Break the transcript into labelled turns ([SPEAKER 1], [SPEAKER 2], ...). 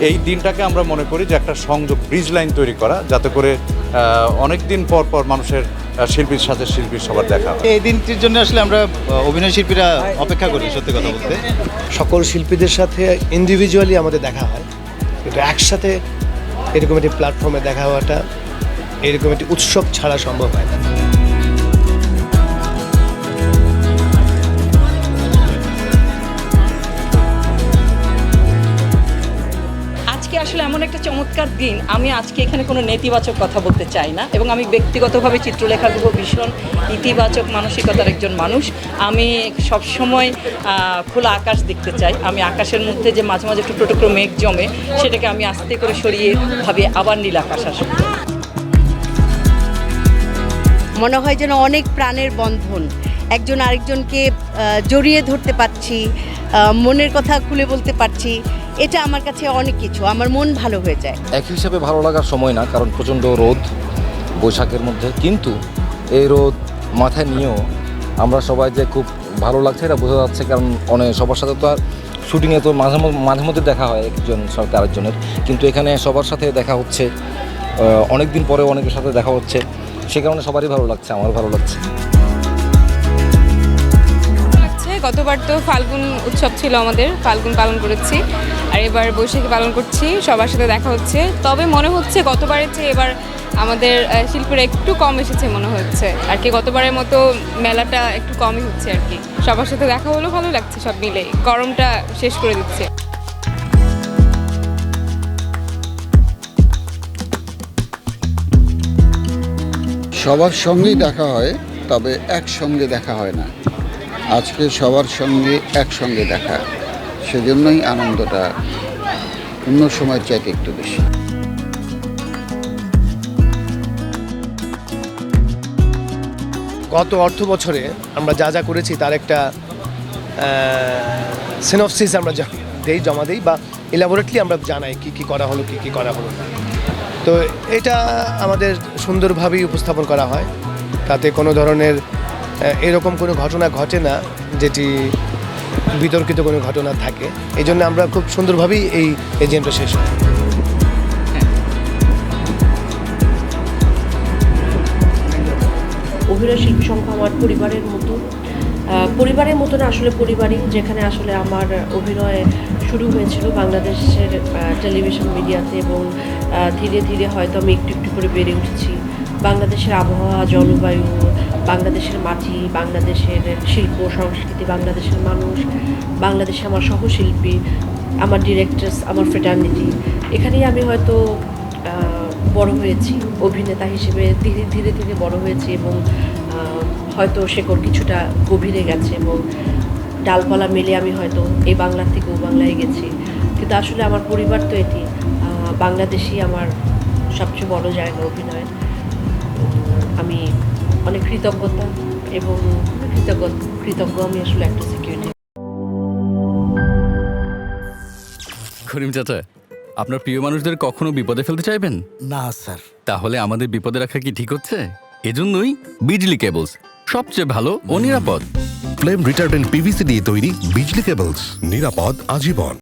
[SPEAKER 1] এই দিনটাকে আমরা মনে করি যে একটা সংযোগ ব্রিজ লাইন তৈরি করা, যাতে করে অনেক দিন পর পর মানুষের শিল্পীর সাথে শিল্পীর সবার দেখা।
[SPEAKER 2] এই দিনটির জন্য আসলে আমরা অভিনয় শিল্পীরা অপেক্ষা করি সত্যি কথা বলতে।
[SPEAKER 3] সকল শিল্পীদের সাথে ইন্ডিভিজুয়ালি আমাদের দেখা হয়, কিন্তু একসাথে এরকম একটি প্ল্যাটফর্মে দেখা হওয়াটা, এরকম একটি উৎসব ছাড়া সম্ভব হয় না।
[SPEAKER 4] আসলে এমন একটা চমৎকার দিন, আমি আজকে এখানে কোনো নেতিবাচক কথা বলতে চাই না, এবং আমি ব্যক্তিগতভাবে চিত্রলেখার উপর ভীষণ ইতিবাচক মানসিকতার একজন মানুষ। আমি সবসময় খোলা আকাশ দেখতে চাই। আমি আকাশের মধ্যে যে মাঝে মাঝে টুকরো টুকরো মেঘ জমে, সেটাকে আমি আস্তে করে সরিয়ে ভাবি আবার নীল আকাশ আসবে।
[SPEAKER 5] মনে হয় যেন অনেক প্রাণের বন্ধন, একজন আরেকজনকে জড়িয়ে ধরতে পারছি, মনের কথা খুলে বলতে পারছি। এটা আমার কাছে অনেক কিছু, আমার মন ভালো হয়ে যায়।
[SPEAKER 6] এক হিসাবে ভালো লাগার সময় না, কারণ প্রচণ্ড রোদ বৈশাখের মধ্যে, কিন্তু এই রোদ মাথায় নিয়েও আমরা সবাই যে খুব ভালো লাগছে এটা বোঝা যাচ্ছে। কারণ সবার সাথে তো আর শুটিংয়ে তো মাঝে মধ্যে দেখা হয় একজন সাথে আরেকজনের, কিন্তু এখানে সবার সাথে দেখা হচ্ছে, অনেক দিন পরে অনেকের সাথে দেখা হচ্ছে, সে কারণে সবারই ভালো লাগছে, আমার ভালো লাগছে।
[SPEAKER 7] গতবার তো ফাল্গুন উৎসব ছিল, আমাদের ফাল্গুন পালন করেছি, আর এবার বৈশাখী পালন করছি, সবার সাথে দেখা হচ্ছে। তবে মনে হচ্ছে গতবারের চেয়ে এবার আমাদের শিল্পীরা একটু কম এসেছে মনে হচ্ছে আর কি। গতবারের মতো মেলাটা একটু কমই হচ্ছে আর কি। সবার সাথে দেখা হলেও ভালো লাগছে, সব মিলে গরমটা শেষ করে দিচ্ছে।
[SPEAKER 8] সবার সঙ্গেই দেখা হয়, তবে একসঙ্গে দেখা হয় না। আজকে সবার সঙ্গে একসঙ্গে দেখা, সেজন্যই আনন্দটা অন্য সময়ের চাইতে একটু বেশি।
[SPEAKER 3] গত অর্থ বছরে আমরা যা যা করেছি তার একটা সিনপসিস আমরা জমা দিই বা ইলাবোরেটলি আমরা জানাই কি করা হলো, কি করা হলো না। তো এটা আমাদের সুন্দরভাবেই উপস্থাপন করা হয়, তাতে কোনো ধরনের এরকম কোনো ঘটনা ঘটে না যেটি বিতর্কিত কোনো ঘটনা থাকে। এই জন্য আমরা খুব সুন্দরভাবেই এই এজেন্টটা শেষ হয়।
[SPEAKER 9] অভিনয় শিল্পী সংঘ আমার পরিবারের মতো না, আসলে পরিবারই, যেখানে আসলে আমার অভিনয় শুরু হয়েছিল বাংলাদেশের টেলিভিশন মিডিয়াতে, এবং ধীরে ধীরে হয়তো আমি একটু একটু করে বেড়ে উঠেছি। বাংলাদেশের আবহাওয়া, জলবায়ু, বাংলাদেশের মাটি, বাংলাদেশের শিল্প সংস্কৃতি, বাংলাদেশের মানুষ, বাংলাদেশে আমার সহশিল্পী, আমার ডিরেক্টরস, আমার ফ্রেটার্নিটি, এখানেই আমি হয়তো বড় হয়েছি অভিনেতা হিসেবে। ধীরে ধীরে ধীরে বড় হয়েছি, এবং হয়তো শেকড় কিছুটা গভীরে গেছে, এবং ডালপালা মেলে আমি হয়তো এই বাংলার থেকে ও বাংলায় গেছি। কিন্তু আসলে আমার পরিবার তো এটি, বাংলাদেশই আমার সবচেয়ে বড় জায়গা অভিনয়। আমি অনেক কৃতজ্ঞতা এবং কৃতজ্ঞ আমি আসলে একটা সিকিউরিটি।
[SPEAKER 10] করিম চাচা, আপনার প্রিয় মানুষদের কখনো বিপদে ফেলতে চাইবেন
[SPEAKER 11] না স্যার।
[SPEAKER 10] তাহলে আমাদের বিপদে রাখা কি ঠিক হচ্ছে? এজন্যই বিজলি কেবলস সবচেয়ে ভালো ও নিরাপদ।
[SPEAKER 11] ফ্লেম রিটার্ডেন্ট পিভিসি দিয়ে তৈরি বিজলি কেবলস, নিরাপদ আজীবন।